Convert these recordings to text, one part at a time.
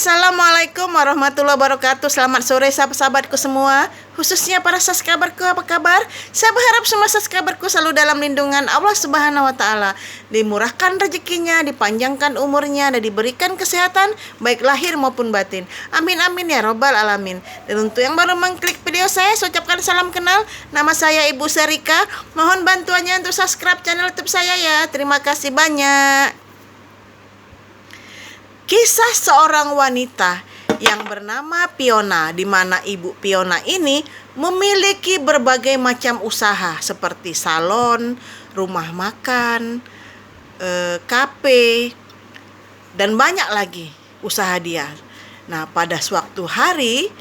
Assalamualaikum warahmatullahi wabarakatuh. Selamat sore sahabat-sahabatku semua, khususnya para subscriberku. Apa kabar? Saya berharap semua subscriberku selalu dalam lindungan Allah Subhanahu wa taala, dimurahkan rezekinya, dipanjangkan umurnya, dan diberikan kesehatan baik lahir maupun batin. Amin amin ya robbal alamin. Dan untuk yang baru mengklik video saya ucapkan salam kenal. Nama saya Ibu Serika. Mohon bantuannya untuk subscribe channel YouTube saya ya. Terima kasih banyak. Kisah seorang wanita yang bernama Fiona, di mana Ibu Fiona ini memiliki berbagai macam usaha seperti salon, rumah makan, kafe, dan banyak lagi usaha dia. Nah, pada suatu hari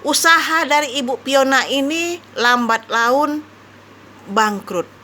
usaha dari Ibu Fiona ini lambat laun bangkrut.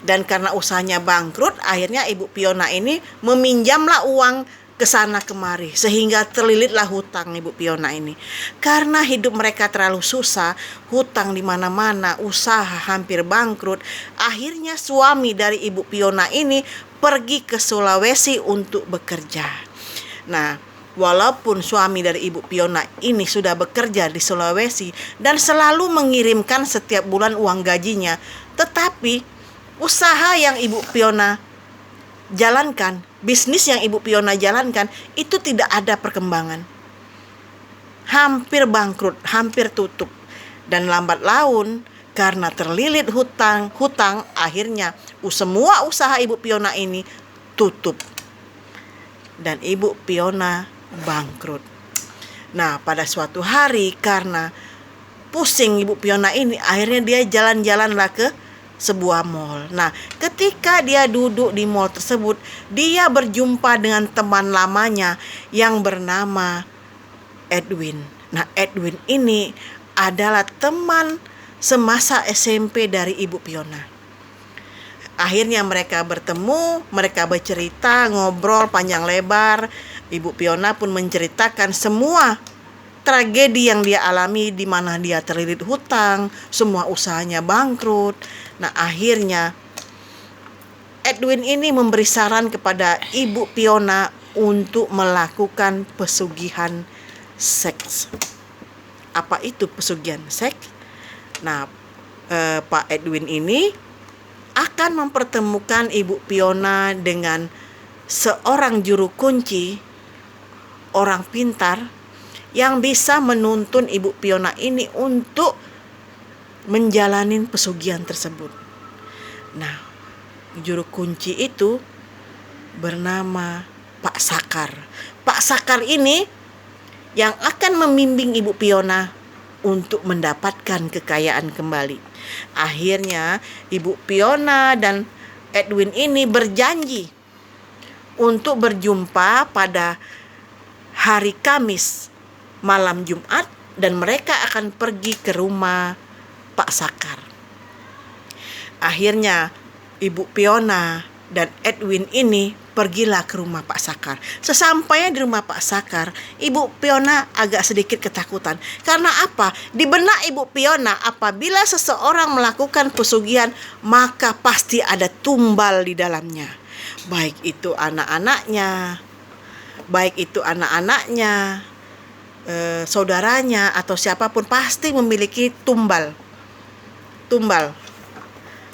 Dan karena usahanya bangkrut, akhirnya Ibu Fiona ini meminjamlah uang ke sana kemari, sehingga terlilitlah hutang Ibu Fiona ini. Karena hidup mereka terlalu susah, hutang di mana-mana, usaha hampir bangkrut. Akhirnya suami dari Ibu Fiona ini pergi ke Sulawesi untuk bekerja. Nah, walaupun suami dari Ibu Fiona ini sudah bekerja di Sulawesi dan selalu mengirimkan setiap bulan uang gajinya, tetapi usaha yang Ibu Fiona jalankan, bisnis yang Ibu Fiona jalankan itu tidak ada perkembangan. Hampir bangkrut, hampir tutup. Dan lambat laun karena terlilit hutang, akhirnya semua usaha Ibu Fiona ini tutup. Dan Ibu Fiona bangkrut. Nah, pada suatu hari karena pusing Ibu Fiona ini, akhirnya dia jalan-jalanlah ke sebuah mall. Nah, ketika dia duduk di mall tersebut, dia berjumpa dengan teman lamanya yang bernama Edwin. Nah, Edwin ini adalah teman semasa SMP dari Ibu Fiona. Akhirnya mereka bertemu, mereka bercerita, ngobrol panjang lebar. Ibu Fiona pun menceritakan semua tragedi yang dia alami, di mana dia terlilit hutang, semua usahanya bangkrut. Nah, akhirnya Edwin ini memberi saran kepada Ibu Fiona untuk melakukan pesugihan seks. Apa itu pesugihan seks? Nah, Pak Edwin ini akan mempertemukan Ibu Fiona dengan seorang juru kunci, orang pintar, yang bisa menuntun Ibu Fiona ini untuk menjalani pesugihan tersebut. Nah, juru kunci itu bernama Pak Sakar. Pak Sakar ini yang akan membimbing Ibu Fiona untuk mendapatkan kekayaan kembali. Akhirnya Ibu Fiona dan Edwin ini berjanji untuk berjumpa pada hari Kamis malam Jumat, dan mereka akan pergi ke rumah Pak Sakar. Akhirnya Ibu Fiona dan Edwin ini pergilah ke rumah Pak Sakar. Sesampainya di rumah Pak Sakar, Ibu Fiona agak sedikit ketakutan. Karena apa? Di benak Ibu Fiona, apabila seseorang melakukan pesugihan, maka pasti ada tumbal di dalamnya. Baik itu anak-anaknya, saudaranya, atau siapapun pasti memiliki tumbal.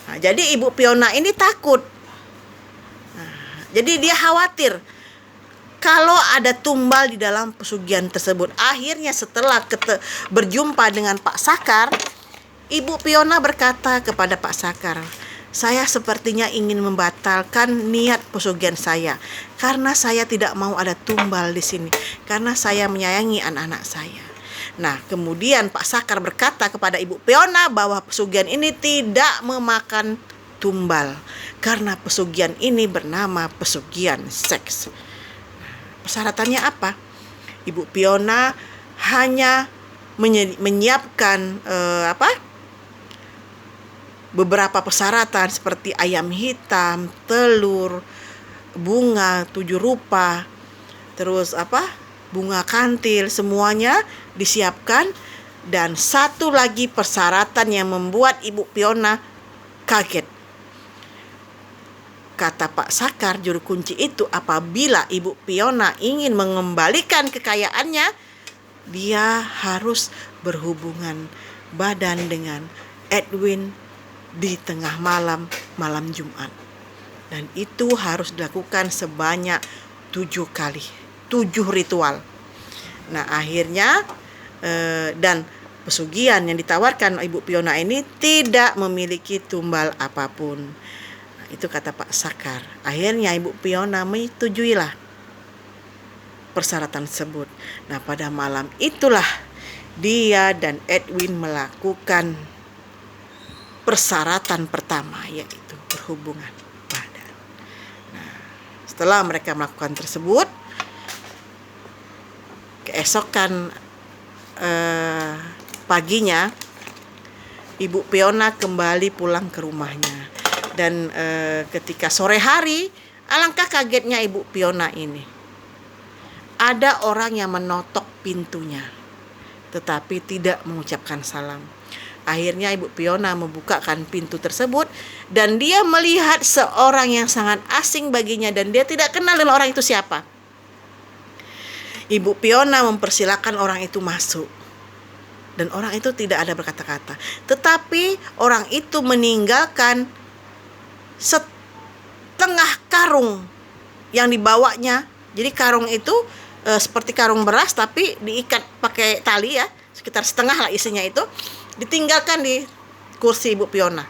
Nah, jadi Ibu Fiona ini takut. Jadi dia khawatir kalau ada tumbal di dalam pesugihan tersebut. Akhirnya setelah berjumpa dengan Pak Sakar, Ibu Fiona berkata kepada Pak Sakar, "Saya sepertinya ingin membatalkan niat pesugihan saya karena saya tidak mau ada tumbal di sini, karena saya menyayangi anak-anak saya." Nah, kemudian Pak Sakar berkata kepada Ibu Fiona bahwa pesugihan ini tidak memakan tumbal karena pesugihan ini bernama pesugihan seks. Persyaratannya apa? Ibu Fiona hanya menyiapkan beberapa persyaratan seperti ayam hitam, telur, bunga 7 rupa, terus bunga kantil, semuanya disiapkan. Dan satu lagi persyaratan yang membuat Ibu Fiona kaget. Kata Pak Sakar, juru kunci itu, apabila Ibu Piona ingin mengembalikan kekayaannya, dia harus berhubungan badan dengan Edwin di tengah malam, malam Jumat. Dan itu harus dilakukan sebanyak 7 kali, 7 ritual. Nah akhirnya dan pesugihan yang ditawarkan Ibu Piona ini tidak memiliki tumbal apapun. Nah, itu kata Pak Sakar. Akhirnya Ibu Piona menyetujuilah persyaratan tersebut. Nah pada malam itulah dia dan Edwin melakukan persyaratan pertama, yaitu berhubungan badan. Nah, setelah mereka melakukan tersebut, keesokan paginya Ibu Piona kembali pulang ke rumahnya. Dan ketika sore hari, alangkah kagetnya Ibu Piona ini. Ada orang yang menotok pintunya, tetapi tidak mengucapkan salam. Akhirnya Ibu Piona membukakan pintu tersebut dan dia melihat seorang yang sangat asing baginya dan dia tidak kenal dengan orang itu siapa. Ibu Piona mempersilahkan orang itu masuk. Dan orang itu tidak ada berkata-kata. Tetapi orang itu meninggalkan setengah karung yang dibawanya. Jadi karung itu seperti karung beras tapi diikat pakai tali ya. Sekitar setengah lah isinya itu. Ditinggalkan di kursi Ibu Piona.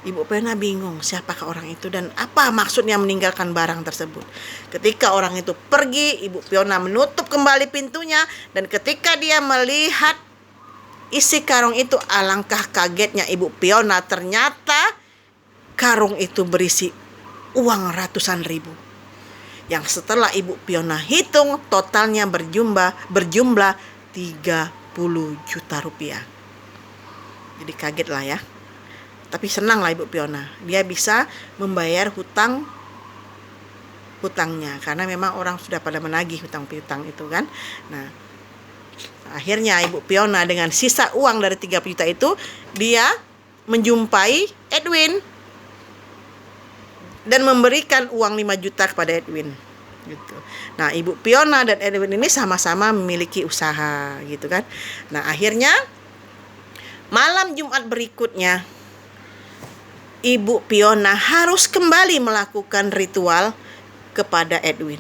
Ibu Piona bingung siapakah orang itu dan apa maksudnya meninggalkan barang tersebut. Ketika orang itu pergi, Ibu Piona menutup kembali pintunya. Dan ketika dia melihat isi karung itu, alangkah kagetnya Ibu Piona. Ternyata karung itu berisi uang ratusan ribu. Yang setelah Ibu Piona hitung, totalnya berjumlah 30 juta rupiah. Jadi kaget lah ya. Tapi senang lah Ibu Piona. Dia bisa membayar hutangnya. Karena memang orang sudah pada menagih hutang-hutang itu kan. Nah, akhirnya Ibu Piona dengan sisa uang dari 30 juta itu, dia menjumpai Edwin. Dan memberikan uang 5 juta kepada Edwin. Gitu. Nah, Ibu Piona dan Edwin ini sama-sama memiliki usaha gitu kan. Nah, akhirnya malam Jumat berikutnya, Ibu Piona harus kembali melakukan ritual kepada Edwin.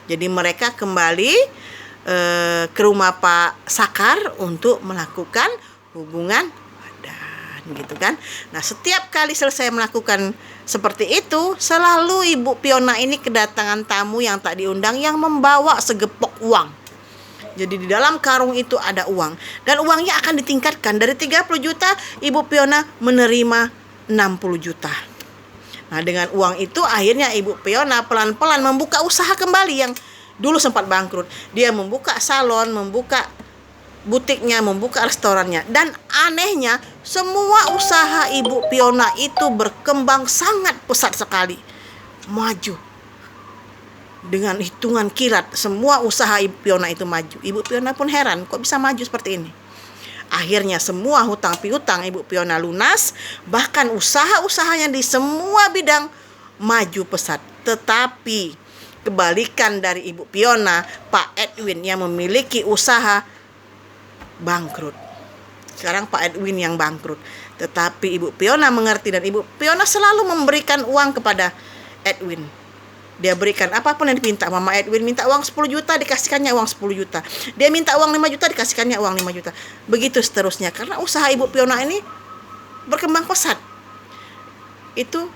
Jadi mereka kembali ke rumah Pak Sakar untuk melakukan hubungan badan, gitu kan. Nah, setiap kali selesai melakukan seperti itu, selalu Ibu Piona ini kedatangan tamu yang tak diundang yang membawa segepok uang. Jadi di dalam karung itu ada uang. Dan uangnya akan ditingkatkan. Dari 30 juta, Ibu Piona menerima 60 juta. Nah dengan uang itu akhirnya Ibu Piona pelan-pelan membuka usaha kembali yang dulu sempat bangkrut. Dia membuka salon, membuka butiknya, membuka restorannya. Dan anehnya semua usaha Ibu Piona itu berkembang sangat pesat sekali. Maju. Dengan hitungan kilat, semua usaha Ibu Piona itu maju. Ibu Piona pun heran, kok bisa maju seperti ini. Akhirnya semua hutang piutang Ibu Piona lunas. Bahkan usaha-usahanya di semua bidang maju pesat. Tetapi kebalikan dari Ibu Piona, Pak Edwin yang memiliki usaha bangkrut. Sekarang Pak Edwin yang bangkrut. Tetapi Ibu Piona mengerti dan Ibu Piona selalu memberikan uang kepada Edwin. Dia berikan apapun yang dipinta. Mama Edwin minta uang 10 juta, dikasihkannya uang 10 juta. Dia minta uang 5 juta, dikasihkannya uang 5 juta. Begitu seterusnya. Karena usaha Ibu Piona ini berkembang pesat. Itu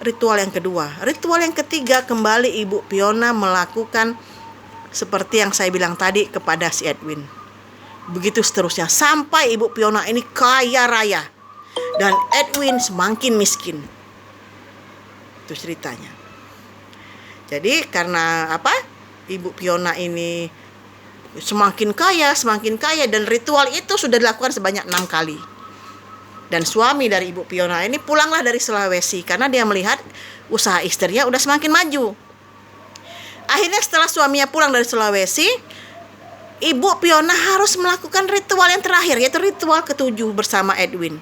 ritual yang kedua. Ritual yang ketiga, kembali Ibu Piona melakukan seperti yang saya bilang tadi kepada si Edwin. Begitu seterusnya. Sampai Ibu Piona ini kaya raya. Dan Edwin semakin miskin. Itu ceritanya. Jadi karena apa? Ibu Piona ini semakin kaya dan ritual itu sudah dilakukan sebanyak 6 kali. Dan suami dari Ibu Piona ini pulanglah dari Sulawesi karena dia melihat usaha istrinya udah semakin maju. Akhirnya setelah suaminya pulang dari Sulawesi, Ibu Piona harus melakukan ritual yang terakhir, yaitu ritual ke-7 bersama Edwin.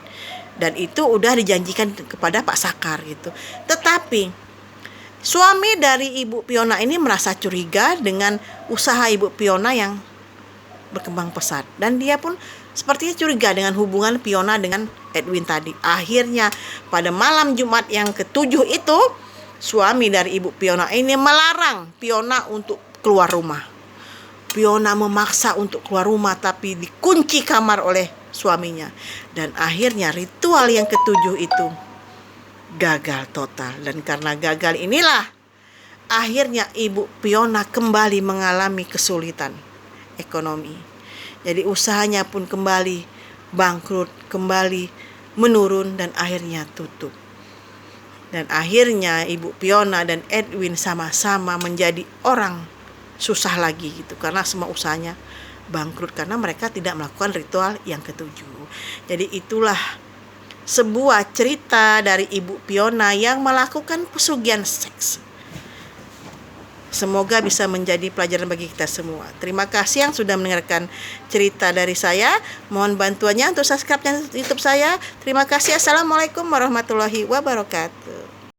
Dan itu udah dijanjikan kepada Pak Sakar gitu. Tetapi Suami dari Ibu Piona ini merasa curiga dengan usaha Ibu Piona yang berkembang pesat, dan dia pun sepertinya curiga dengan hubungan Piona dengan Edwin tadi. Akhirnya pada malam Jumat yang ke-7 itu, suami dari Ibu Piona ini melarang Piona untuk keluar rumah. Piona memaksa untuk keluar rumah, tapi dikunci kamar oleh suaminya. Dan akhirnya ritual yang ke-7 itu gagal total. Dan karena gagal inilah akhirnya Ibu Piona kembali mengalami kesulitan ekonomi. Jadi usahanya pun kembali bangkrut, kembali menurun, dan akhirnya tutup. Dan akhirnya Ibu Piona dan Edwin sama-sama menjadi orang susah lagi gitu, karena semua usahanya bangkrut karena mereka tidak melakukan ritual yang ke-7. Jadi itulah sebuah cerita dari Ibu Piona yang melakukan pesugihan seks. Semoga bisa menjadi pelajaran bagi kita semua. Terima kasih yang sudah mendengarkan cerita dari saya. Mohon bantuannya untuk subscribe channel YouTube saya. Terima kasih. Assalamualaikum warahmatullahi wabarakatuh.